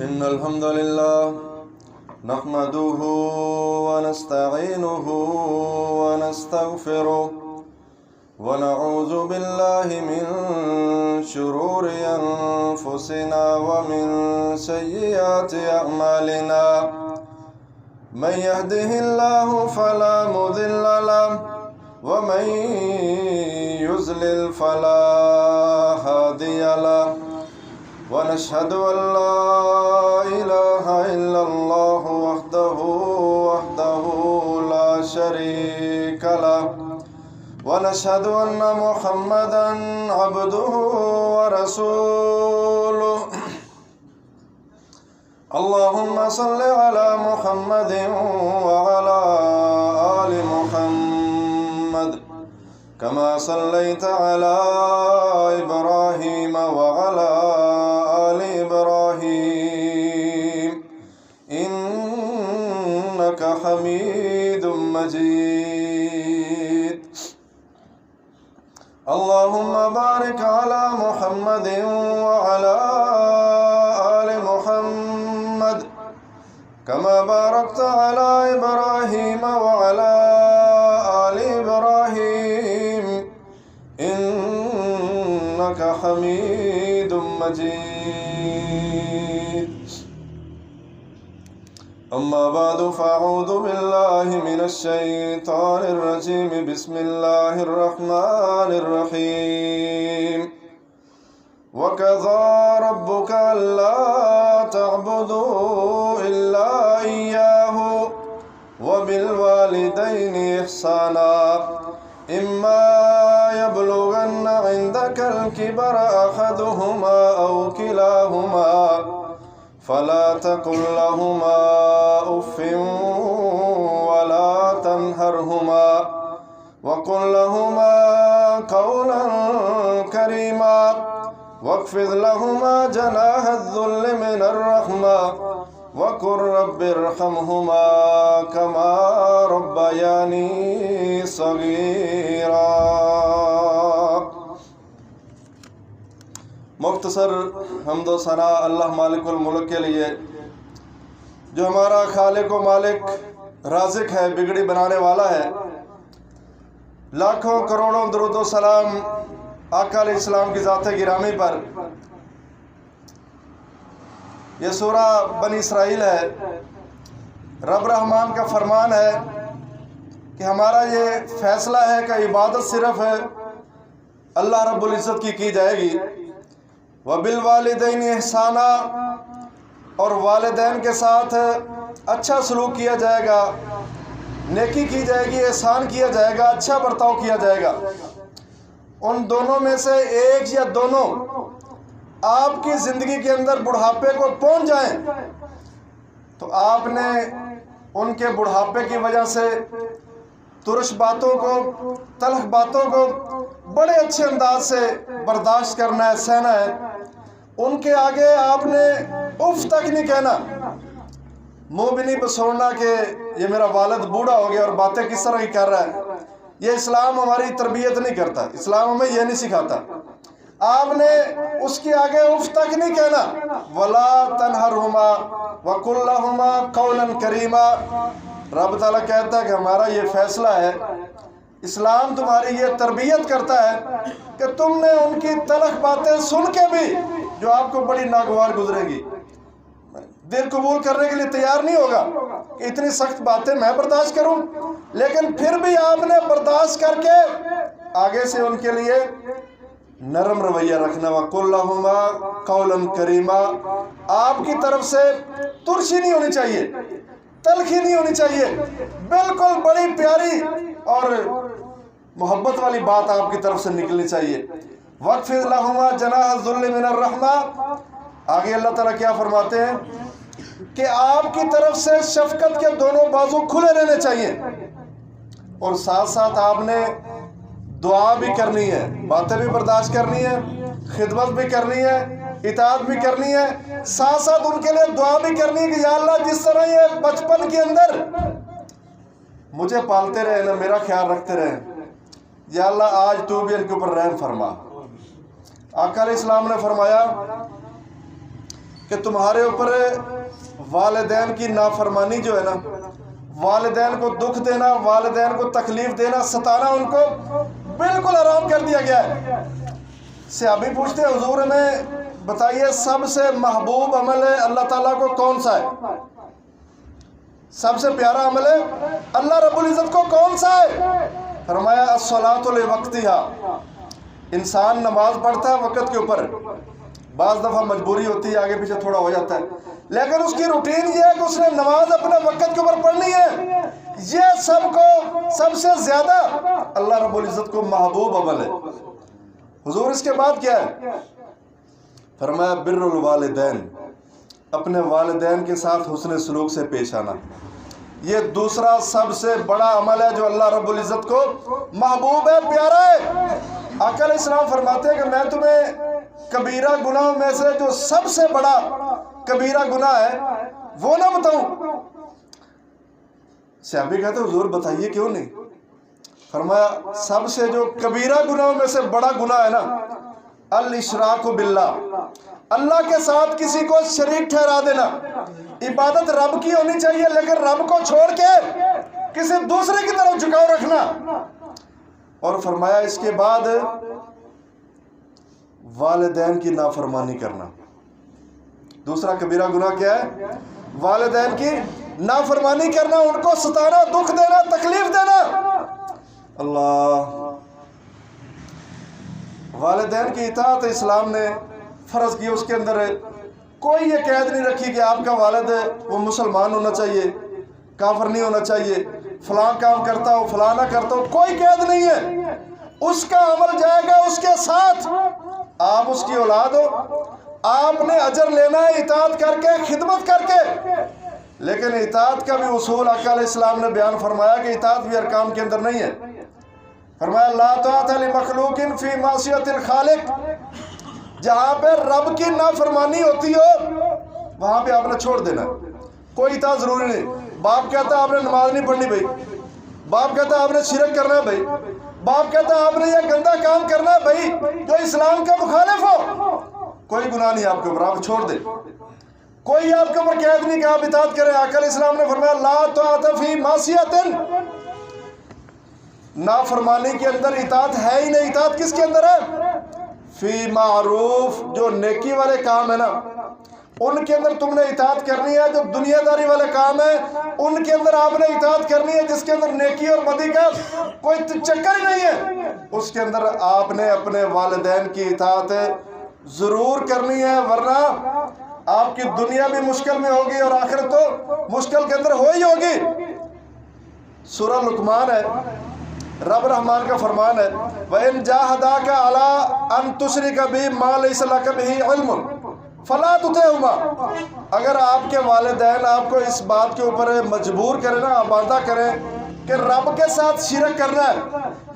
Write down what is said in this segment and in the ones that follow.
إن الحمد لله نحمده ونستعينه ونستغفره ونعوذ بالله من شرور أنفسنا ومن سيئات أعمالنا من يهده الله فلا مضل له ومن يضلل فلا هادي له ونشهد أن لا إله إلا الله وحده لا شريك له ونشهد أن محمدا عبده ورسوله اللهم صل على محمد وعلى آل محمد كما صليت على إبراهيم وعلى آل إبراهيم إنك حميد مجيد اللهم بارك على محمد وعلى آل محمد كما باركت على إبراهيم وعلى آل إبراهيم إنك حميد مجيد أما بعد فأعوذ بالله من الشيطان الرجيم بسم الله الرحمن الرحيم وقضى ربك ألا تعبدوا إلا إياه وبالوالدين إحسانا إما يبلغن عندك الكبر أحدهما أو كلاهما فلا تقل لهما أف ولا تنهرهما وقل لهما قولا كريما واخفض لهما جناح الذل من الرحمة وقل رب ارحمهما كما ربياني صغيرا. مختصر حمد و ثنا اللہ مالک الملک کے لیے جو ہمارا خالق و مالک رازق ہے، بگڑی بنانے والا ہے. لاکھوں کروڑوں درود و سلام آقا علیہ السلام کی ذات گرامی پر. یہ سورہ بنی اسرائیل ہے. رب رحمان کا فرمان ہے کہ ہمارا یہ فیصلہ ہے کہ عبادت صرف اللہ رب العزت کی جائے گی. وَبِالْوَالِدَيْنِ احسانا، اور والدین کے ساتھ اچھا سلوک کیا جائے گا، نیکی کی جائے گی، احسان کیا جائے گا، اچھا برتاؤ کیا جائے گا. ان دونوں میں سے ایک یا دونوں آپ کی زندگی کے اندر بڑھاپے کو پہنچ جائیں تو آپ نے ان کے بڑھاپے کی وجہ سے ترش باتوں کو، تلخ باتوں کو بڑے اچھے انداز سے برداشت کرنا ہے، سہنا ہے. ان کے آگے آپ نے اف تک نہیں کہنا، منہ بھی نہیں بسوڑنا کہ یہ میرا والد بوڑھا ہو گیا اور باتیں کس طرح کی کر رہا ہے. یہ اسلام ہماری تربیت نہیں کرتا، اسلام ہمیں یہ نہیں سکھاتا. آپ نے اس کے آگے اف تک نہیں کہنا. وَلَا تَنْهَرْهُمَا وَقُلْ لَهُمَا قَوْلًا كَرِيمًا. رب تعالیٰ کہتا ہے کہ ہمارا یہ فیصلہ ہے، اسلام تمہاری یہ تربیت کرتا ہے کہ تم نے ان کی تلخ باتیں سن کے بھی جو آپ کو بڑی ناگوار گزرے گی، دل قبول کرنے کے لیے تیار نہیں ہوگا کہ اتنی سخت باتیں میں برداشت کروں، لیکن پھر بھی آپ نے برداشت کر کے آگے سے ان کے لیے نرم رویہ رکھنا. وَقُلْ لَهُمَا قَوْلًا كَرِيمًا. آپ کی طرف سے ترشی نہیں ہونی چاہیے، تلخی نہیں ہونی چاہیے، بالکل بڑی پیاری اور محبت والی بات آپ کی طرف سے نکلنی چاہیے. وَاخْفِضْ لَهُمَا جَنَاحَ الذُّلِّ مِنَ الرَّحْمَةِ. آگے اللہ تعالیٰ کیا فرماتے ہیں کہ آپ کی طرف سے شفقت کے دونوں بازو کھلے رہنے چاہیے، اور ساتھ ساتھ آپ نے دعا بھی کرنی ہے، باتیں بھی برداشت کرنی ہے، خدمت بھی کرنی ہے، اطاعت بھی کرنی ہے، ساتھ ساتھ ان کے لیے دعا بھی کرنی ہے کہ یا اللہ جس طرح یہ بچپن کے اندر مجھے پالتے رہے نا، میرا خیال رکھتے رہے، یا اللہ آج تو بھی ان کے اوپر رحم فرما. آقا علیہ السلام نے فرمایا کہ تمہارے اوپر والدین کی نافرمانی جو ہے نا، والدین کو دکھ دینا، والدین کو تکلیف دینا، ستانا، ان کو بالکل حرام کر دیا گیا ہے۔ صحابی پوچھتے ہیں حضور ہمیں بتائیے سب سے محبوب عمل ہے اللہ تعالیٰ کو کون سا ہے؟ سب سے پیارا عمل ہے اللہ رب العزت کو کون سا ہے؟ فرمایا الصلاۃ لوقتہا، انسان نماز پڑھتا ہے وقت کے اوپر، بعض دفعہ مجبوری ہوتی ہے آگے پیچھے تھوڑا ہو جاتا ہے، لیکن اس کی روٹین یہ ہے کہ اس نے نماز اپنے وقت کے اوپر پڑھنی ہے۔ یہ سب سے زیادہ اللہ رب العزت کو محبوب عمل ہے۔ حضور اس کے بعد کیا ہے؟ فرمایا بر الوالدین، اپنے والدین کے ساتھ حسن سلوک سے پیش آنا۔ یہ دوسرا سب سے بڑا عمل ہے جو اللہ رب العزت کو محبوب ہے، پیارا ہے۔ آقا علیہ السلام فرماتے ہیں کہ میں تمہیں کبیرہ گناہوں میں سے جو سب سے بڑا کبیرہ گناہ ہے وہ نہ بتاؤں؟ صحابی کہتے ہیں حضور بتائیے کیوں نہیں؟ فرمایا سب سے جو کبیرہ گناہوں میں سے بڑا گناہ ہے نا، الاشراک باللہ، اللہ کے ساتھ کسی کو شریک ٹھہرا دینا۔ عبادت رب کی ہونی چاہیے لیکن رب کو چھوڑ کے کسی دوسرے کی طرف جھکاؤ رکھنا۔ اور فرمایا اس کے بعد والدین کی نافرمانی کرنا۔ دوسرا کبیرہ گناہ کیا ہے؟ والدین کی نافرمانی کرنا، ان کو ستانا، دکھ دینا، تکلیف دینا۔ اللہ، والدین کی اطاعت اسلام نے فرض کی، اس کے اندر کوئی یہ قید نہیں رکھی کہ آپ کا والد وہ مسلمان ہونا چاہیے، کافر نہیں ہونا چاہیے، فلاں کام کرتا ہو فلاں نہ کرتا ہو، کوئی قید نہیں ہے۔ اس کا عمل جائے گا اس کے ساتھ، آپ اس کی اولاد ہو، آپ نے اجر لینا ہے اطاعت کر کے، خدمت کر کے۔ لیکن اطاعت کا بھی اصول آقا علیہ السلام نے بیان فرمایا کہ اطاعت بھی ارکان کے اندر نہیں ہے۔ فرمایا لا طاعت لمخلوق فی معصیت الخالق، جہاں پہ رب کی نافرمانی ہوتی ہو وہاں پہ آپ نے چھوڑ دینا، کوئی اطاعت ضروری نہیں۔ باپ کہتا ہے آپ نے نماز نہیں پڑھنی بھائی، باپ کہتا ہے آپ نے شرک کرنا ہے بھائی، باپ کہتا ہے آپ نے یہ گندا کام کرنا ہے بھائی جو اسلام کا مخالف ہو، کوئی گناہ نہیں آپ کے اوپر، آپ چھوڑ دیں۔ کوئی آپ کے اوپر قید نہیں کہ آپ اطاعت کریں۔ آقا علیہ السلام نے فرمایا لا طاعت فی معصیت، نافرمانی کے اندر اطاعت ہے ہی نہیں۔ اطاعت کس کے اندر ہے؟ فی معروف، جو نیکی والے کام ہے نا ان کے اندر تم نے اطاعت کرنی ہے، جو دنیا داری والے کام ہیں ان کے اندر آپ نے اطاعت کرنی ہے، جس کے اندر نیکی اور بدی کا کوئی چکر ہی نہیں ہے، اس کے اندر آپ نے اپنے والدین کی اطاعت ضرور کرنی ہے، ورنہ آپ کی دنیا بھی مشکل میں ہوگی اور آخرت تو مشکل کے اندر ہو ہی ہوگی۔ سورہ لقمان ہے، رب رحمان کا فرمان ہے وَإِن جَاهَدَاكَ عَلَىٰ أَن تُشْرِكَ بِي مَا لَيْسَ لَكَ بِهِ عِلْمٌ فَلَا تُطِعْهُمَا، اگر آپ کے والدین آپ کو اس بات کے اوپر مجبور کریں نا، آمادہ کریں کہ رب کے ساتھ شرک کرنا ہے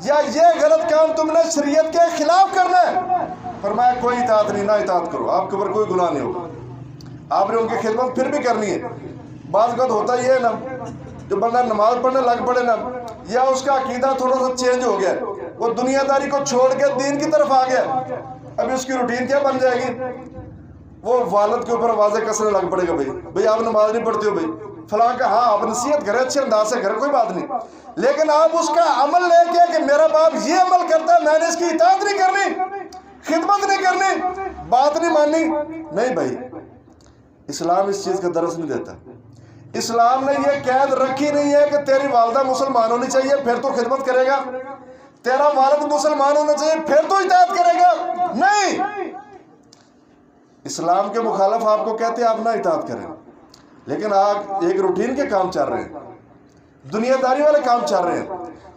یا یہ غلط کام تم نے شریعت کے خلاف کرنا ہے، فرمایا کوئی اطاعت نہیں، نہ اطاعت کرو، آپ کے اوپر کوئی گناہ نہیں ہوگا، آپ نے ان کی خدمت پھر بھی کرنی ہے۔ بعض وقت ہوتا ہی ہے نا، جو بندہ نماز پڑھنے لگ پڑے نا، یا اس کا عقیدہ تھوڑا سا چینج ہو گیا، وہ دنیا داری کو چھوڑ کے دین کی طرف آ گیا، ابھی اس کی روٹین کیا بن جائے گی؟ وہ والد کے اوپر واضح کسنے لگ پڑے گا، بھائی آپ نماز نہیں پڑھتے ہو بھائی، فلاں کا ہاں آپ نصیحت کریں اچھے انداز سے کریں، کوئی بات نہیں، لیکن آپ اس کا عمل لے کے کہ میرا باپ یہ عمل کرتا ہے میں نے اس کی اطاعت نہیں کرنی، خدمت نہیں کرنی، بات نہیں ماننی، نہیں بھائی، اسلام اس چیز کا درس نہیں دیتا۔ اسلام نے یہ قید رکھی نہیں ہے کہ تیری والدہ مسلمان ہونی چاہیے پھر تو خدمت کرے گا، تیرا والد مسلمان ہونا چاہیے پھر تو اطاعت کرے گا، نہیں، اسلام کے مخالف آپ کو کہتے ہیں آپ نہ اطاعت کریں، لیکن آپ ایک روٹین کے کام چل رہے ہیں، دنیا داری والے کام چل رہے ہیں،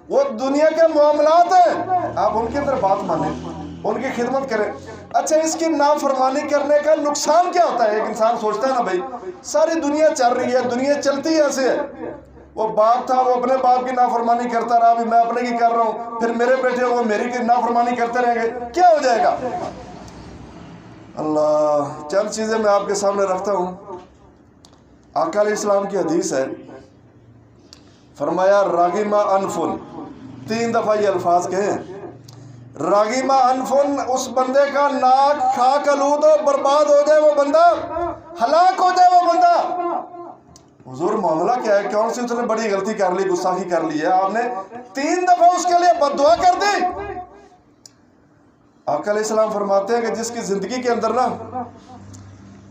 وہ دنیا کے معاملات ہیں، آپ ان کے اندر بات مانیں، ان کی خدمت کریں۔ اچھا اس کی نافرمانی کرنے کا نقصان کیا ہوتا ہے؟ ایک انسان سوچتا ہے نا بھائی ساری دنیا چل رہی ہے، دنیا چلتی ایسے ہے، وہ باپ تھا وہ اپنے باپ کی نافرمانی کرتا رہا، ابھی میں اپنے کی کر رہا ہوں، پھر میرے بیٹے وہ میری کی نافرمانی کرتے رہیں گے، کیا ہو جائے گا؟ اللہ، چند چیزیں میں آپ کے سامنے رکھتا ہوں۔ آقا علیہ السلام کی حدیث ہے، فرمایا راغم انفن، 3 دفعہ یہ الفاظ کہیں، راغیمہ انفن، اس بندے کا ناک خاک آلود ہو، برباد ہو جائے وہ بندہ، ہلاک ہو جائے وہ بندہ۔ حضور معاملہ کیا ہے؟ کون سی اس نے بڑی غلطی کر لی، گستاخی کر لی ہے؟ آپ نے 3 دفعہ اس کے لیے بد دعا کر دی۔ آقا علیہ السلام فرماتے ہیں کہ جس کی زندگی کے اندر نا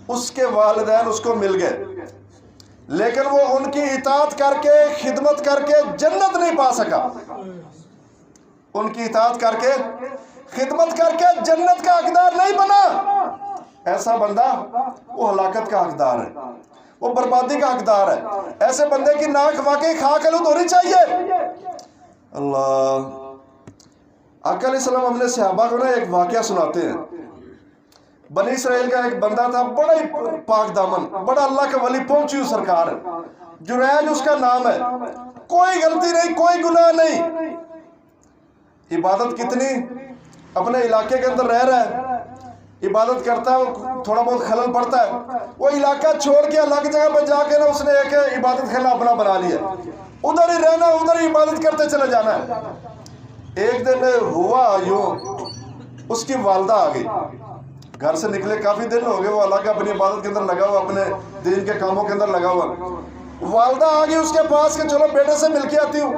اس کے والدین اس کو مل گئے، لیکن وہ ان کی اطاعت کر کے، خدمت کر کے جنت نہیں پا سکا، ان کی اطاعت کر کے، خدمت کر کے جنت کا حقدار نہیں بنا، ایسا بندہ وہ ہلاکت کا حقدار ہے، وہ بربادی کا حقدار ہے۔ ایسے بندے کی ناک واقعی خاک آلود ہونی چاہیے۔ اللہ، آقا علیہ السلام اپنے صحابہ کو نا ایک واقعہ سناتے ہیں۔ بنی اسرائیل کا ایک بندہ تھا، بڑا ہی پاک دامن، بڑا اللہ کا ولی، پہنچی ہوئی سرکار ہے، جریج اس کا نام ہے، کوئی غلطی نہیں، کوئی گناہ نہیں، عبادت کتنی، اپنے علاقے کے اندر رہ رہا ہے، عبادت کرتا ہے، وہ تھوڑا بہت خلل پڑتا ہے، وہ علاقہ چھوڑ کے الگ جگہ پہ جا کے نا اس نے ایک عبادت خانہ اپنا بنا لیا، ادھر ہی رہنا، ادھر ہی عبادت کرتے چلے جانا ہے۔ ایک دن ہوا یوں، اس کی والدہ آ گئی، گھر سے نکلے کافی دن ہو گئے، وہ اللہ کا اپنی عبادت کے اندر لگا ہوا، اپنے دین کے کاموں کے اندر لگا ہوا، والدہ آ گئی اس کے پاس کہ چلو بیٹے سے مل کے آتی ہوں۔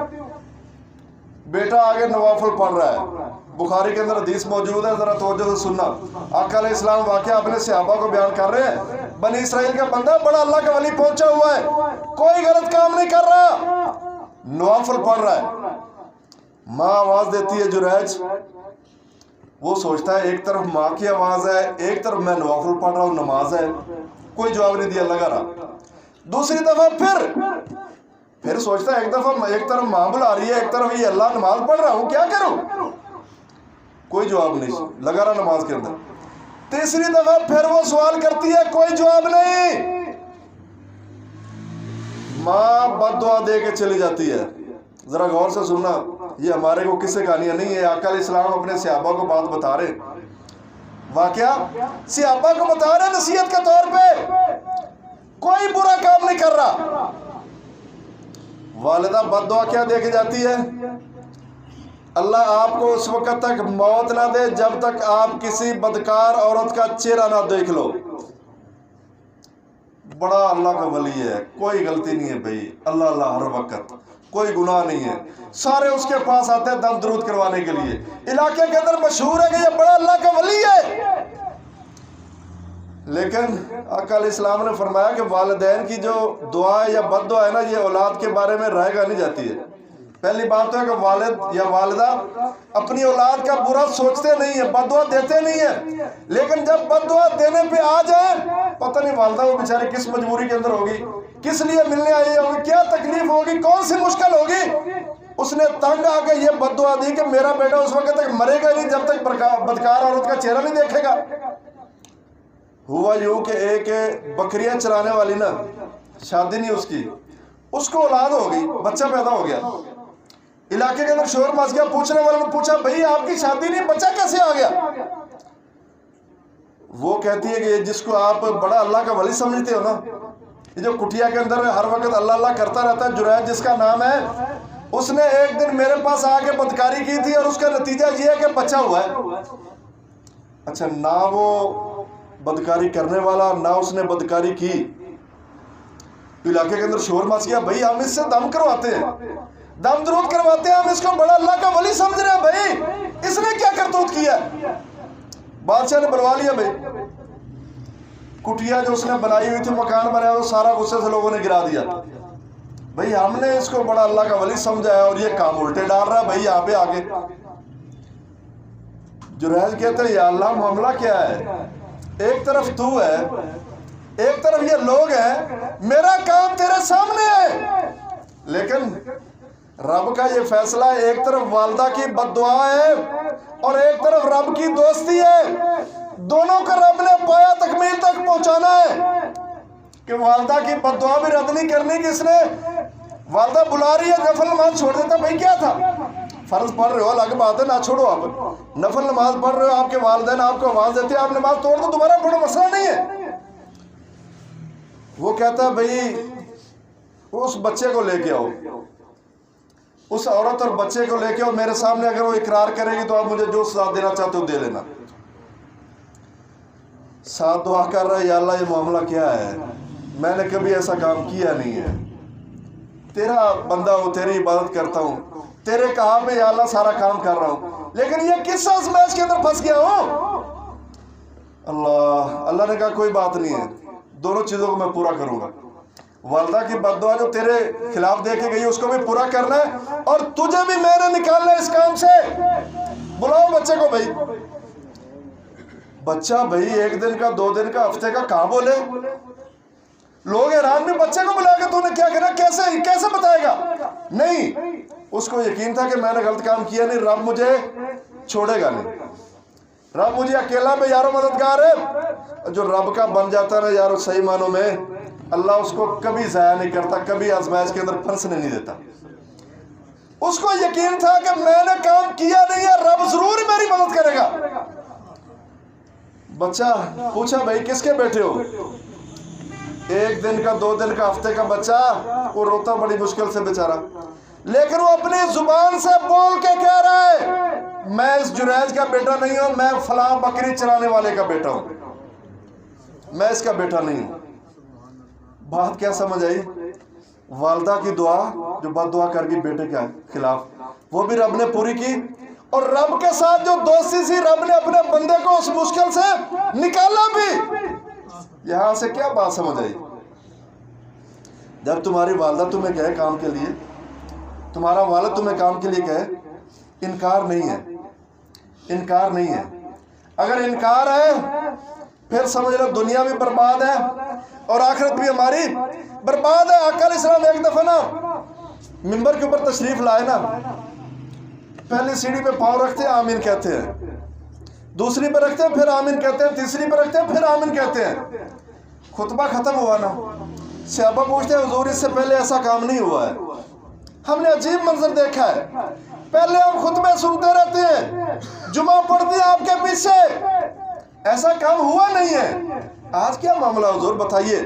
بیٹا آگے نوافل پڑھ رہا ہے، بخاری کے اندر حدیث موجود ہے، ذرا توجہ سے سننا۔ آقا علیہ السلام واقعہ اپنے صحابہ کو بیان کر رہے ہیں، بنی اسرائیل کا بندہ بڑا اللہ کا ولی پہنچا ہوا ہے، کوئی غلط کام نہیں کر رہا، نوافل پڑھ رہا ہے۔ ماں آواز دیتی ہے جریج، وہ سوچتا ہے ایک طرف ماں کی آواز ہے، ایک طرف میں نوافل پڑھ رہا ہوں، نماز ہے، کوئی جواب نہیں دیا، لگا رہا۔ دوسری دفعہ پھر سوچتا ہے ایک طرف ماں بلا رہی ہے، ایک طرف یہ اللہ، نماز پڑھ رہا ہوں، کیا کروں؟ کوئی جواب نہیں، لگا رہا نماز کے اندر۔ تیسری دفعہ پھر وہ سوال کرتی ہے، کوئی جواب نہیں، ماں بد دعا دے کے چلی جاتی ہے۔ ذرا غور سے سننا، یہ ہمارے کو قصے کہانیاں نہیں ہے، آقا علیہ السلام اپنے صحابہ کو بات بتا رہے، واقعہ صحابہ کو بتا رہے نصیحت کے طور پہ، کوئی برا کام نہیں کر رہا۔ والدہ بد دعا کیا دے کے جاتی ہے؟ اللہ آپ کو اس وقت تک موت نہ دے جب تک آپ کسی بدکار عورت کا چہرہ نہ دیکھ لو۔ بڑا اللہ کا ولی ہے، کوئی غلطی نہیں ہے بھائی، اللہ اللہ ہر وقت، کوئی گناہ نہیں ہے، سارے اس کے پاس آتے ہیں دم درود کروانے کے لیے، علاقے کے اندر مشہور ہے کہ یہ بڑا اللہ کا ولی ہے۔ لیکن آقا علیہ السلام نے فرمایا کہ والدین کی جو دعا ہے یا بد دعا ہے نا، یہ اولاد کے بارے میں رائے گاہ نہیں جاتی ہے۔ پہلی بات تو ہے کہ والد یا والدہ اپنی اولاد کا برا سوچتے نہیں ہیں، بد دعا دیتے نہیں ہیں، لیکن جب بد دعا دینے پہ آ جائیں، پتہ نہیں والدہ وہ بیچاری کس مجبوری کے اندر ہوگی، کس لیے ملنے آئی ہوگی، کیا تکلیف ہوگی، کون سی مشکل ہوگی، اس نے تنگ آ کے یہ بد دعا دی کہ میرا بیٹا اس وقت تک مرے گا نہیں جب تک بدکار عورت کا چہرہ نہیں دیکھے گا۔ ہوا یوں کہ ایک بکریاں چرانے والی نا، شادی نہیں اس کی، اس کو اولاد ہو گئی، بچہ پیدا ہو گیا، علاقے کے اندر شور مچ گیا، پوچھنے والوں نے پوچھا بھئی آپ کی شادی نہیں، بچہ کیسے آ گیا؟ وہ کہتی ہے کہ جس کو آپ بڑا اللہ کا ولی سمجھتے ہو نا، یہ جو کٹیا کے اندر ہر وقت اللہ اللہ کرتا رہتا ہے، جریج جس کا نام ہے، اس نے ایک دن میرے پاس آ کے بدکاری کی تھی اور اس کا نتیجہ یہ ہے کہ بچہ ہوا ہے۔ اچھا، نہ وہ بدکاری کرنے والا، نہ اس نے بدکاری کی، علاقے کے اندر شور مچ گیا، بھئی ہم اس سے دم کرواتے ہیں، دم درود کرواتے ہیں، ہم اس کو بڑا اللہ کا ولی سمجھ رہے ہیں، بھئی اس نے کیا کرتوت کیا؟ بادشاہ نے بلوا لیا بھئی، کٹیا جو اس نے بنائی ہوئی تھی، مکان بنایا، وہ سارا غصے سے لوگوں نے گرا دیا، بھئی ہم نے اس کو بڑا اللہ کا ولی سمجھا ہے اور یہ کام الٹے ڈال رہا ہے، بھئی یہاں پہ آگے۔ جریج کہتے ہیں یا اللہ معاملہ کیا ہے؟ ایک طرف تو ہے، ایک طرف یہ لوگ ہیں، میرا کام تیرے سامنے ہے، لیکن رب کا یہ فیصلہ ہے، ایک طرف والدہ کی بد دعا ہے اور ایک طرف رب کی دوستی ہے، دونوں کا رب نے پایا تکمیل تک پہنچانا ہے کہ والدہ کی بد دعا بھی رد نہیں کرنی، کہ اس نے والدہ بلا رہی ہے، نفل نماز چھوڑ دیتا، بھائی کیا تھا، فرض پڑھ رہے ہو الگ بات ہے، نہ چھوڑو، آپ نفل نماز پڑھ رہے ہو، آپ کے والدین آپ کو آواز دیتے ہیں، آپ نماز توڑ دو، دوبارہ پڑھو، مسئلہ نہیں ہے۔ وہ کہتا ہے بھئی اس بچے کو لے کے آؤ، اس عورت اور بچے کو لے کے اور میرے سامنے اگر وہ اقرار کرے گی تو آپ مجھے جو سزا دینا چاہتے ہو دے لینا. ساتھ دعا کر رہا ہے یا اللہ یہ معاملہ کیا ہے, میں نے کبھی ایسا کام کیا نہیں ہے, تیرا بندہ ہوں, تیری عبادت کرتا ہوں, تیرے کہا پہ یا اللہ سارا کام کر رہا ہوں, لیکن یہ کس آزمائش کے اندر پھنس گیا ہوں. اللہ نے کہا کوئی بات نہیں ہے, دونوں چیزوں کو میں پورا کروں گا. والدہ کی بد دعا جو تیرے خلاف دے کے گئی اس کو بھی پورا کرنا ہے, اور تجھے بھی میں نے نکالنا ہے اس کام سے. بلاؤ بچے کو. بھائی بچہ بھائی 1 دن کا 2 دن کا ہفتے کا کہاں بولے, لوگ حیران بھی بچے کو بلا کے تو نے کیا کرا, کیسے بتائے گا. نہیں, اس کو یقین تھا کہ میں نے غلط کام کیا نہیں, رب مجھے چھوڑے گا نہیں, رب مجھے اکیلا پہ یارو مددگار ہے. جو رب کا بن جاتا نا یارو صحیح معنوں میں, اللہ اس کو کبھی ضائع نہیں کرتا, کبھی آزمائش کے اندر پھنسنے نہیں دیتا. اس کو یقین تھا کہ میں نے کام کیا نہیں ہے, رب ضرور میری مدد کرے گا. بچہ پوچھا بھائی کس کے بیٹے ہو, 1 دن کا 2 دن کا ہفتے کا بچہ, وہ روتا بڑی مشکل سے بیچارہ, لیکن وہ اپنی زبان سے بول کے کہہ رہا ہے میں اس جریج کا بیٹا نہیں ہوں, میں فلاں بکری چرانے والے کا بیٹا ہوں, میں اس کا بیٹا نہیں ہوں. بات کیا سمجھ آئی؟ والدہ کی دعا جو بد دعا کر گئی بیٹے کے خلاف, وہ بھی رب نے پوری کی, اور رب کے ساتھ جو دوستی سی رب نے اپنے بندے کو اس مشکل سے نکالا بھی. یہاں سے کیا بات سمجھ آئی؟ جب تمہاری والدہ تمہیں کہے کام کے لیے, تمہارا والد تمہیں کام کے لیے کہے, انکار نہیں ہے, انکار نہیں ہے. اگر انکار ہے پھر سمجھ لو دنیا بھی برباد ہے اور آخرت بھی ہماری برباد ہے. آقا علیہ السلام ایک دفعہ نا منبر کے اوپر تشریف لائے نا, پہلی سیڑھی پہ پاؤں رکھتے ہیں آمین کہتے ہیں, دوسری پہ رکھتے ہیں پھر آمین کہتے ہیں, تیسری پہ رکھتے ہیں پھر آمین کہتے ہیں. خطبہ ختم ہوا نا, صحابہ پوچھتے ہیں حضور اس سے پہلے ایسا کام نہیں ہوا ہے, ہم نے عجیب منظر دیکھا ہے, پہلے ہم خطبے سنتے رہتے ہیں, جمعہ پڑھتے ہیں آپ کے پیچھے, ایسا کام ہوا نہیں ہے, آج کیا معاملہ حضور بتائیے.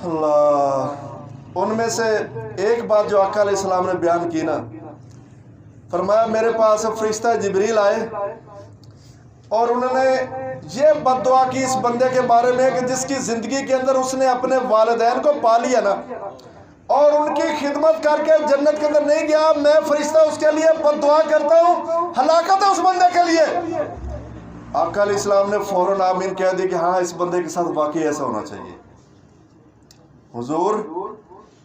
اللہ, ان میں سے ایک بات جو آقا علیہ السلام نے بیان کی نا, فرمایا میرے پاس فرشتہ جبریل آئے اور انہوں نے یہ بد دعا کی اس بندے کے بارے میں کہ جس کی زندگی کے اندر اس نے اپنے والدین کو پا لیا نا, اور ان کی خدمت کر کے جنت کے اندر نہیں گیا, میں فرشتہ اس کے لیے بد دعا کرتا ہوں, ہلاکت ہے اس بندے کے لیے. آقا علیہ السلام نے فوراً آمین کہہ دی کہ ہاں اس بندے کے ساتھ واقعی ایسا ہونا چاہیے. حضور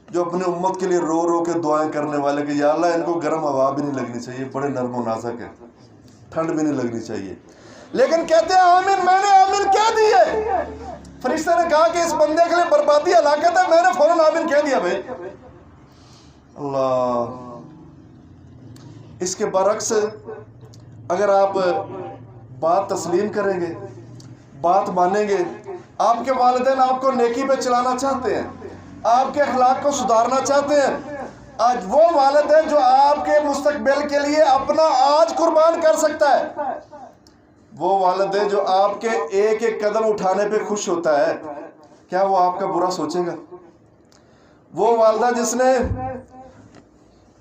جو اپنے امت کے لیے رو رو کے دعائیں کرنے والے کہ یا اللہ ان کو گرم ہوا بھی نہیں لگنی چاہیے, بڑے نرم و نازک ہیں, ٹھنڈ بھی نہیں لگنی چاہیے, لیکن کہتے ہیں آمین, میں نے آمین کہہ دی ہے. فرشتے نے کہا کہ اس بندے کے لیے بربادی ہلاکت ہے, میں نے فوراً آمین کہہ دیا. بھائی اللہ, اس کے برعکس اگر آپ بات تسلیم کریں گے, بات مانیں گے, آپ کے والدین آپ کو نیکی پہ چلانا چاہتے ہیں, آپ کے اخلاق کو سدھارنا چاہتے ہیں, آج وہ والدین جو آپ کے مستقبل کے لیے اپنا آج قربان کر سکتا ہے, وہ والدین جو آپ کے ایک ایک قدم اٹھانے پہ خوش ہوتا ہے, کیا وہ آپ کا برا سوچے گا؟ وہ والدہ جس نے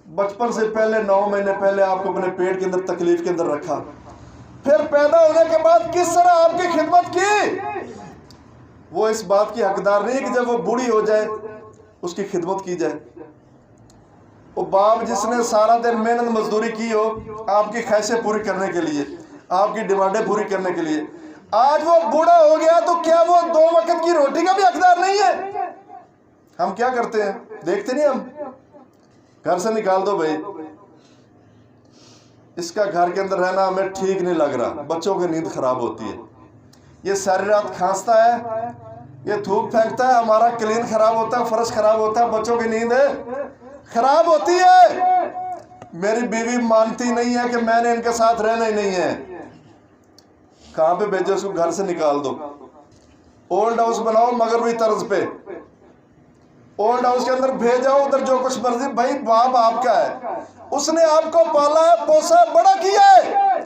بچپن سے پہلے 9 مہینے پہلے آپ کو اپنے پیٹ کے اندر تکلیف کے اندر رکھا, پھر پیدا ہونے کے بعد کس طرح آپ کی خدمت کی, وہ اس بات کی حقدار نہیں کہ جب وہ بوڑھی ہو جائے اس کی خدمت کی جائے. وہ باپ جس نے سارا دن محنت مزدوری کی ہو آپ کی خواہشیں پوری کرنے کے لیے, آپ کی ڈیمانڈیں پوری کرنے کے لیے, آج وہ بوڑھا ہو گیا تو کیا وہ 2 وقت کی روٹی کا بھی حقدار نہیں ہے؟ ہم کیا کرتے ہیں دیکھتے نہیں, ہم گھر سے نکال دو بھائی, اس کا گھر کے اندر رہنا ہمیں ٹھیک نہیں لگ رہا, بچوں کی نیند خراب ہوتی ہے, یہ ساری رات کھانستا ہے, یہ تھوک پھینکتا ہے, ہمارا کلین خراب ہوتا ہے, فرش خراب ہوتا ہے, بچوں کی نیند خراب ہوتی ہے. میری بیوی مانتی نہیں ہے کہ میں نے ان کے ساتھ رہنا ہی نہیں ہے, کہاں پہ بھیجو اس کو, گھر سے نکال دو, اولڈ ہاؤس بناؤ مغربی طرز پہ, اولڈ ہاؤس کے اندر بھیجاؤ, ادھر جو کچھ مرضی. بھائی باپ آپ کا ہے, اس نے آپ کو پالا ہے, پوسا ہے, بڑا کیا ہے,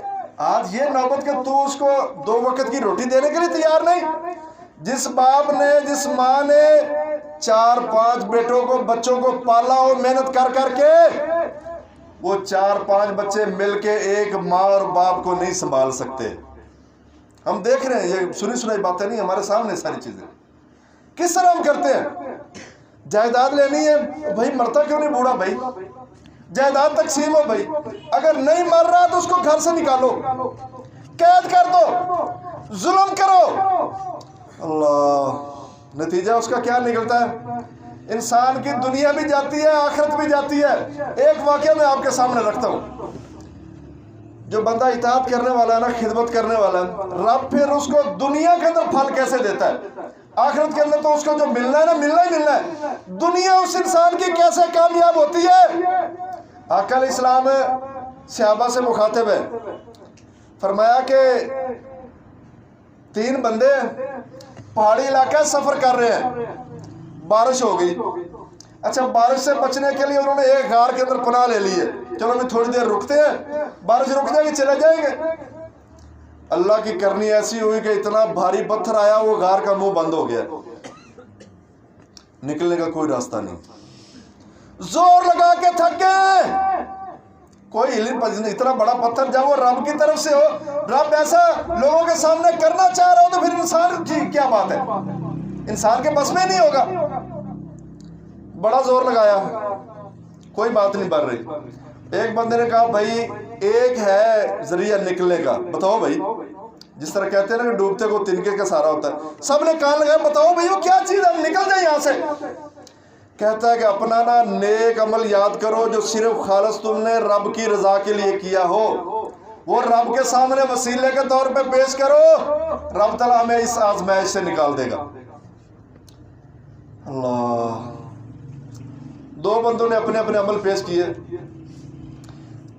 آج یہ نوبت کہ تو اس کو 2 وقت کی روٹی دینے کے لیے تیار نہیں. جس باپ نے, جس ماں نے 4-5 بیٹوں کو بچوں کو پالا اور محنت کر کر کے وہ 4-5 بچے مل کے ایک ماں اور باپ کو نہیں سنبھال سکتے. ہم دیکھ رہے ہیں یہ سنی سنائی باتیں نہیں ہمارے سامنے ساری چیزیں. کس طرح ہم کرتے ہیں؟ جائیداد لینی ہے بھائی مرتا کیوں نہیں بوڑھا بھائی, جائیداد تقسیم ہو بھائی, اگر نہیں مر رہا تو اس کو گھر سے نکالو, قید کر دو, ظلم کرو. اللہ, نتیجہ اس کا کیا نکلتا ہے؟ انسان کی دنیا بھی جاتی ہے, آخرت بھی جاتی ہے. ایک واقعہ میں آپ کے سامنے رکھتا ہوں. جو بندہ اطاعت کرنے والا ہے نا, خدمت کرنے والا ہے, رب پھر اس کو دنیا کے اندر پھل کیسے دیتا ہے؟ آخرت کے اندر تو اس کو جو ملنا ہے نا, ملنا ہی ملنا ہے. دنیا اس انسان کی کیسے کامیاب ہوتی ہے؟ آقا علیہ السلام صحابہ سے مخاطب ہے, فرمایا کہ 3 بندے پہاڑی علاقہ سفر کر رہے ہیں, بارش ہو گئی. اچھا, بارش سے بچنے کے لیے انہوں نے ایک غار کے اندر پناہ لے لی ہے, چلو ابھی تھوڑی دیر رکتے ہیں, بارش رک جائے گی چلے جائیں گے. اللہ کی کرنی ایسی ہوئی کہ اتنا بھاری پتھر آیا وہ غار کا منہ بند ہو گیا, نکلنے کا کوئی راستہ نہیں. زور لگا کے تھک گئے, کوئی ہلن پذیر نہیں. اتنا بڑا پتھر جب وہ رب کی طرف سے ہو, رب ایسا لوگوں کے سامنے کرنا چاہ رہا ہو تو پھر انسان کی کیا بات ہے؟ انسان کے بس میں نہیں ہوگا. بڑا زور لگایا, کوئی بات نہیں بڑھ رہی. ایک بندے نے کہا بھائی ایک ہے ذریعہ نکلنے کا, بتاؤ بھائی. جس طرح کہتے ہیں نا کہ ڈوبتے کو تنکے کا سہارا ہوتا ہے. سب نے کان لگایا, بتاؤ بھائی وہ کیا چیز ہے, نکل جائے یہاں سے. کہتا ہے کہ اپنا نا نیک عمل یاد کرو جو صرف خالص تم نے رب کی رضا کے لیے کیا ہو, وہ رب کے سامنے وسیلے کے طور پہ پیش کرو, رب تعالیٰ ہمیں اس آزمائش سے نکال دے گا. اللہ. 2 بندوں نے اپنے اپنے عمل پیش کیے.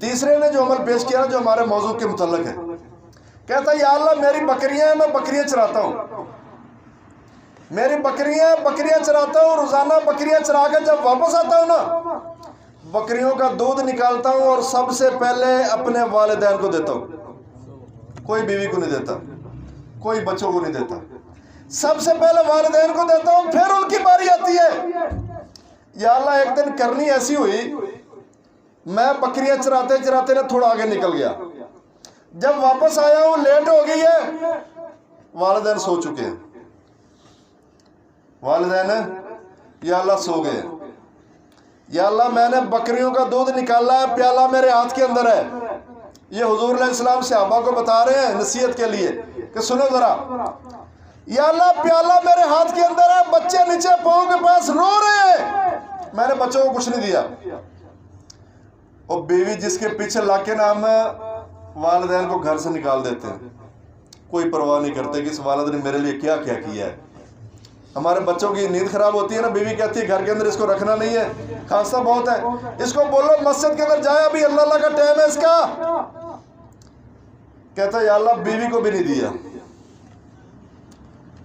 تیسرے نے جو عمل پیش کیا جو ہمارے موضوع کے متعلق ہے, کہتا ہے یا اللہ میری بکریاں ہیں, میں بکریاں چراتا ہوں, میری بکریاں چراتا ہوں, روزانہ بکریاں چرا کے جب واپس آتا ہوں نا, بکریوں کا دودھ نکالتا ہوں اور سب سے پہلے اپنے والدین کو دیتا ہوں. کوئی بیوی کو نہیں دیتا, کوئی بچوں کو نہیں دیتا, سب سے پہلے والدین کو دیتا ہوں, پھر ان کی باری آتی ہے. یا اللہ ایک دن کرنی ایسی ہوئی, میں بکریاں چراتے چراتے نا تھوڑا آگے نکل گیا, جب واپس آیا ہوں لیٹ ہو گئی ہے, والدین سو چکے ہیں. والدین یا اللہ سو گئے. یا اللہ میں نے بکریوں کا دودھ نکالا ہے, پیالہ میرے ہاتھ کے اندر ہے. یہ حضور علیہ السلام صحابہ کو بتا رہے ہیں نصیحت کے لیے کہ سنو ذرا. یا اللہ پیالہ میرے ہاتھ کے اندر ہے, بچے نیچے پاؤں کے پاس رو رہے ہیں, میں نے بچوں کو کچھ نہیں دیا. اور بیوی جس کے پیچھے لا کے نا ہم والدین کو گھر سے نکال دیتے ہیں, کوئی پرواہ نہیں کرتے کہ اس والد نے میرے لیے کیا کیا کیا ہے. ہمارے بچوں کی نیند خراب ہوتی ہے نا, بیوی کہتی ہے گھر کے اندر اس کو رکھنا نہیں ہے, خاصہ بہت ہے, اس کو بولو مسجد کے اندر جائے, ابھی اللہ کا ٹائم ہے اس کا. کہتا ہے یا اللہ بیوی کو بھی نہیں دیا,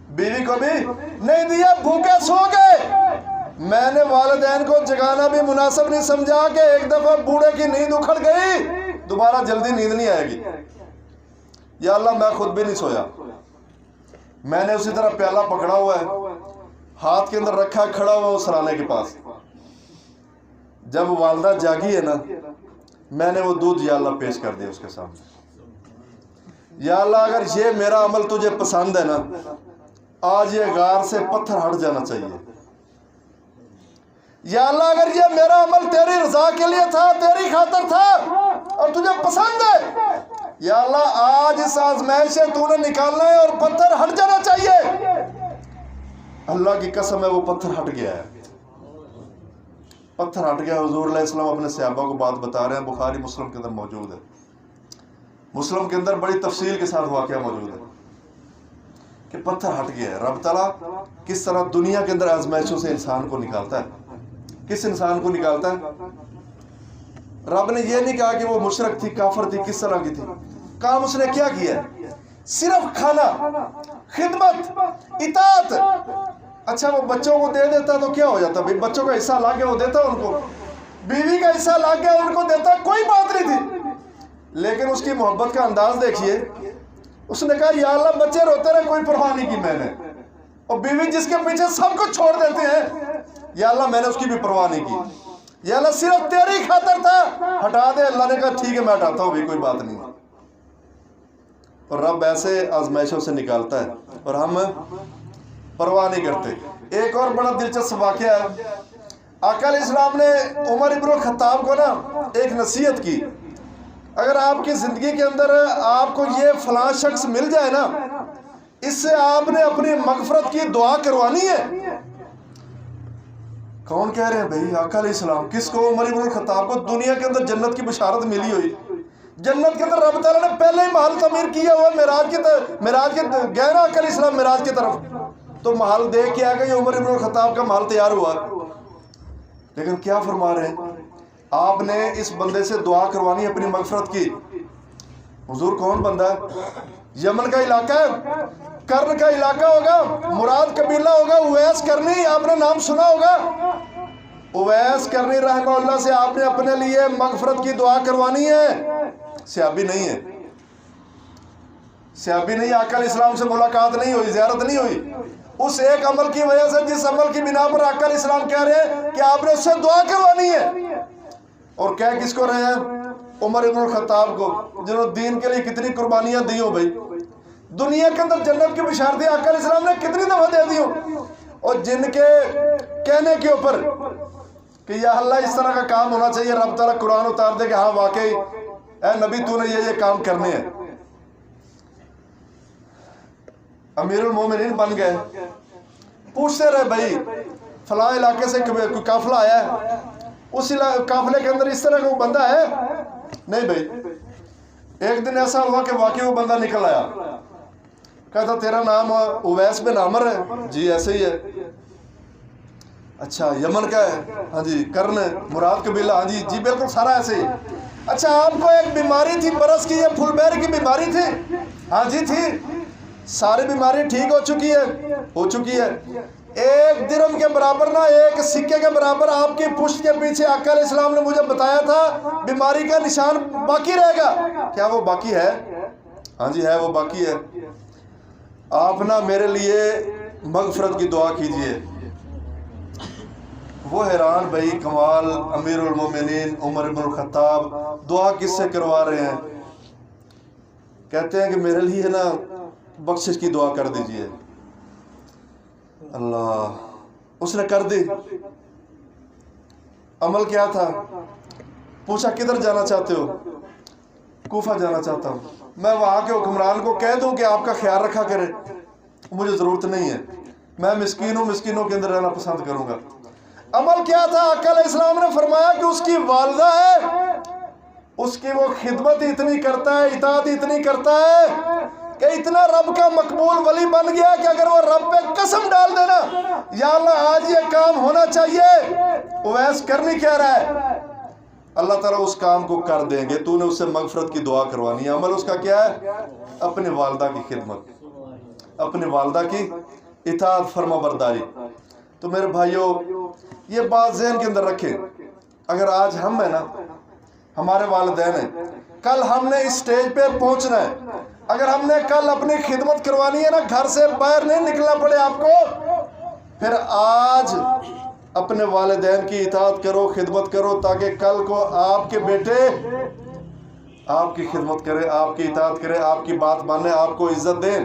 بیوی کو بھی نہیں دیا, بھوکے سو گئے. میں نے والدین کو جگانا بھی مناسب نہیں سمجھا کہ ایک دفعہ بوڑھے کی نیند اکھڑ گئی, دوبارہ جلدی نیند نہیں آئے گی. یا اللہ میں خود بھی نہیں سویا, میں نے اسی طرح پیالہ پکڑا ہوا ہے, ہاتھ کے اندر رکھا, کھڑا ہوا اس سرانے کے پاس. جب والدہ جاگی ہے نا, میں نے وہ دودھ یا اللہ پیش کر دیا اس کے سامنے. یا اللہ اگر یہ میرا عمل تجھے پسند ہے نا, آج یہ غار سے پتھر ہٹ جانا چاہیے. یا اللہ اگر یہ میرا عمل تیری رضا کے لیے تھا, تیری خاطر تھا اور تجھے پسند ہے, یا اللہ آج اس آزمائش سے تو نے نکالنا ہے اور پتھر ہٹ جانا چاہیے. اللہ کی قسم ہے وہ پتھر ہٹ گیا ہے, پتھر ہٹ گیا. حضور علیہ السلام اپنے صحابہ کو بات بتا رہے ہیں, بخاری مسلم کے اندر موجود ہے. مسلم کے اندر بڑی تفصیل کے ساتھ واقعہ موجود ہے کہ پتھر ہٹ گیا ہے. رب تعالیٰ کس طرح دنیا کے اندر آزمائشوں سے انسان کو نکالتا ہے. کس انسان کو نکالتا ہے؟ رب نے یہ نہیں کہا کہ وہ مشرک تھی, کافر تھی, کس طرح کی تھی. کام اس نے کیا کیا ہے؟ صرف کھانا, خدمت, اطاعت. اچھا وہ بچوں کو دے دیتا تو کیا ہو جاتا؟ بھائی بچوں کا حصہ لا کے وہ دیتا ان کو, بیوی کا حصہ لا کے ان کو دیتا, کوئی بات نہیں تھی. لیکن اس کی محبت کا انداز دیکھیے. اس نے کہا یا اللہ بچے روتے رہے, کوئی پرواہ نہیں کی میں نے. اور بیوی جس کے پیچھے سب کچھ چھوڑ دیتے ہیں، یا اللہ میں نے اس کی بھی پرواہ نہیں کی، یا اللہ صرف تیری خاطر تھا، ہٹا دے۔ اللہ نے کہا ٹھیک ہے میں ہٹاتا ہوں بھی، کوئی بات نہیں۔ اور رب ایسے آزمائشوں سے نکالتا ہے اور ہم پرواہ نہیں کرتے۔ ایک اور بڑا دلچسپ واقعہ ہے، آقا علیہ السلام نے عمر ابن الخطاب کو نا ایک نصیحت کی، اگر آپ کی زندگی کے اندر آپ کو یہ فلاں شخص مل جائے نا، اس سے آپ نے اپنی مغفرت کی دعا کروانی ہے۔ کون کہہ رہے ہیں بھائی؟ آقا علیہ السلام۔ کس کو؟ عمر ابن الخطاب کو۔ دنیا کے اندر جنت کی بشارت ملی ہوئی، جنت کے اندر رب تعالیٰ نے پہلے ہی محل تعمیر کیا ہوا، معراج کے گئے نا آقا علیہ السلام معراج کی طرف، تو محل دیکھ کے آگے یہ عمر ابن الخطاب کا محل تیار ہوا۔ لیکن کیا فرما رہے ہیں؟ آپ نے اس بندے سے دعا کروانی اپنی مغفرت کی۔ حضور کون بندہ ہے؟ یمن کا علاقہ ہے، کرن کا علاقہ ہوگا، مراد قبیلہ ہوگا اویس کرنی، آپ نے نام سنا ہوگا۔ اویس کرنی رحمہ اللہ سے آپ نے اپنے لیے مغفرت کی دعا کروانی ہے۔ صحابی نہیں ہے، صحابی نہیں، آقا علیہ السلام سے ملاقات نہیں ہوئی، زیارت نہیں ہوئی، اس ایک عمل کی وجہ سے جس عمل کی بنا پر آقا علیہ السلام کہہ رہے ہیں کہ آپ نے اس سے دعا کروانی ہے۔ اور کہہ کس کو رہے ہیں؟ عمر ابن الخطاب کو، جنہوں نے دین کے لیے کتنی قربانیاں دی ہوں بھائی، دنیا کے اندر جنت کی بشارتیں آقا علیہ السلام نے کتنی دفعہ دے دی ہوں، اور جن کے کہنے کے اوپر کہ یا اللہ اس طرح کا کام ہونا چاہیے، رب تعالیٰ قرآن اتار دے کہ ہاں واقعی اے نبی تو نے یہ کام کرنے ہیں، امیر المومنین بن گئے۔ پوچھتے رہے بھائی فلاں علاقے سے کوئی قافلہ آیا ہے، اس قافلے کے اندر اس طرح کا بندہ ہے؟ نہیں بھائی۔ ایک دن ایسا ہوا کہ واقعی وہ بندہ نکل آیا، کہتا تیرا نام اویس بن عامر ہے؟ جی ایسے ہی ہے۔ اچھا یمن کا ہے؟ ہاں جی۔ کرن مراد قبیلہ؟ ہاں جی جی بالکل سارا ایسے ہی۔ اچھا آپ کو ایک بیماری تھی برس کی، یہ پھول بیر کی بیماری تھی؟ ہاں جی تھی۔ ساری بیماری ٹھیک ہو چکی ہے؟ ہو چکی ہے۔ ایک درہم کے برابر نہ، ایک سکے کے برابر آپ کی پشت کے پیچھے آقا علیہ السلام نے مجھے بتایا تھا بیماری کا نشان باقی رہے گا، کیا وہ باقی ہے؟ ہاں جی ہے، وہ باقی ہے۔ آپ نا میرے لیے مغفرت کی دعا کیجئے۔ وہ حیران بھائی، کمال، امیر المومنین عمر بن الخطاب دعا کس سے کروا رہے ہیں؟ کہتے ہیں کہ میرے لیے نا بخشش کی دعا کر دیجئے۔ اللہ، اس نے کر دی۔ عمل کیا تھا؟ پوچھا کدھر جانا چاہتے ہو؟ کوفہ جانا چاہتا ہوں، میں وہاں کے حکمران کو کہہ دوں کہ آپ کا خیال رکھا کرے؟ مجھے ضرورت نہیں ہے، میں مسکین ہوں، مسکینوں کے اندر رہنا پسند کروں گا۔ عمل کیا تھا؟ آقا علیہ السلام نے فرمایا کہ اس کی والدہ ہے، اس کی وہ خدمت اتنی کرتا ہے، اطاعت اتنی کرتا ہے کہ اتنا رب کا مقبول ولی بن گیا کہ اگر وہ رب پہ قسم ڈال دینا یا اللہ آج یہ کام ہونا چاہیے، اویس کرنی کہہ رہا ہے، اللہ تعالیٰ اس کام کو کر دیں گے۔ تو نے اس سے مغفرت کی دعا کروانی ہے۔ عمل اس کا کیا ہے؟ اپنی والدہ کی خدمت، اپنی والدہ کی اطاعت، فرما برداری۔ تو میرے بھائیوں یہ بات ذہن کے اندر رکھیں، اگر آج ہم ہیں نا، ہمارے والدین ہیں، کل ہم نے اس سٹیج پہ پہنچنا ہے، اگر ہم نے کل اپنی خدمت کروانی ہے نا، گھر سے باہر نہیں نکلنا پڑے آپ کو، پھر آج اپنے والدین کی اطاعت کرو، خدمت کرو، تاکہ کل کو آپ کے بیٹے آپ کی خدمت کرے، آپ کی اطاعت کرے، آپ کی بات مانے، آپ کو عزت دیں۔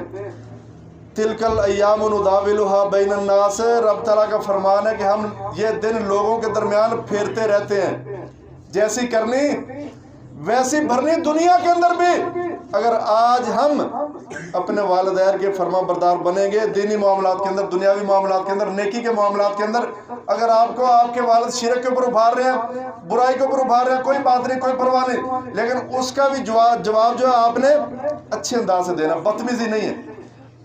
تلک الایام نداولها بین الناس، رب تعالیٰ کا فرمان ہے کہ ہم یہ دن لوگوں کے درمیان پھیرتے رہتے ہیں، جیسی کرنی ویسی بھرنی دنیا کے اندر بھی۔ اگر آج ہم اپنے والدین کے فرما بردار بنیں گے، دینی معاملات کے اندر، دنیاوی معاملات کے اندر، نیکی کے معاملات کے اندر، اگر آپ کو آپ کے والد شرک کے اوپر ابھار رہے ہیں، برائی کے اوپر ابھار رہے ہیں، کوئی بات نہیں، کوئی پرواہ نہیں، لیکن اس کا بھی جواب جو ہے آپ نے اچھے انداز سے دینا، بدتمیزی نہیں ہے،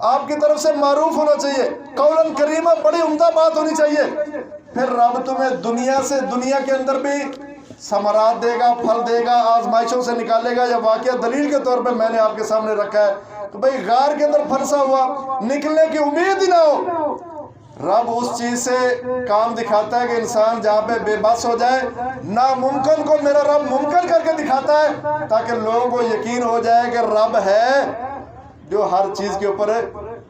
آپ کی طرف سے معروف ہونا چاہیے، قولاً کریمہ، بڑی عمدہ بات ہونی چاہیے۔ پھر رب تمہیں دنیا کے اندر بھی ثمرات دے گا، پھل دے گا، آزمائشوں سے نکالے گا۔ یا واقعہ دلیل کے طور پہ میں نے آپ کے سامنے رکھا ہے کہ بھئی غار کے اندر پھنسا ہوا، نکلنے کی امید ہی نہ ہو، رب اس چیز سے کام دکھاتا ہے کہ انسان جہاں پہ بے بس ہو جائے، ناممکن کو میرا رب ممکن کر کے دکھاتا ہے، تاکہ لوگوں کو یقین ہو جائے کہ رب ہے، جو ہر چیز کے اوپر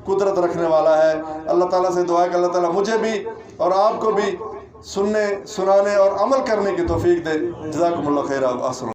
قدرت رکھنے والا ہے۔ اللہ تعالیٰ سے دعا ہے کہ اللہ تعالیٰ مجھے بھی اور آپ کو بھی سننے، سنانے اور عمل کرنے کی توفیق دے۔ جزاکم اللہ خیر۔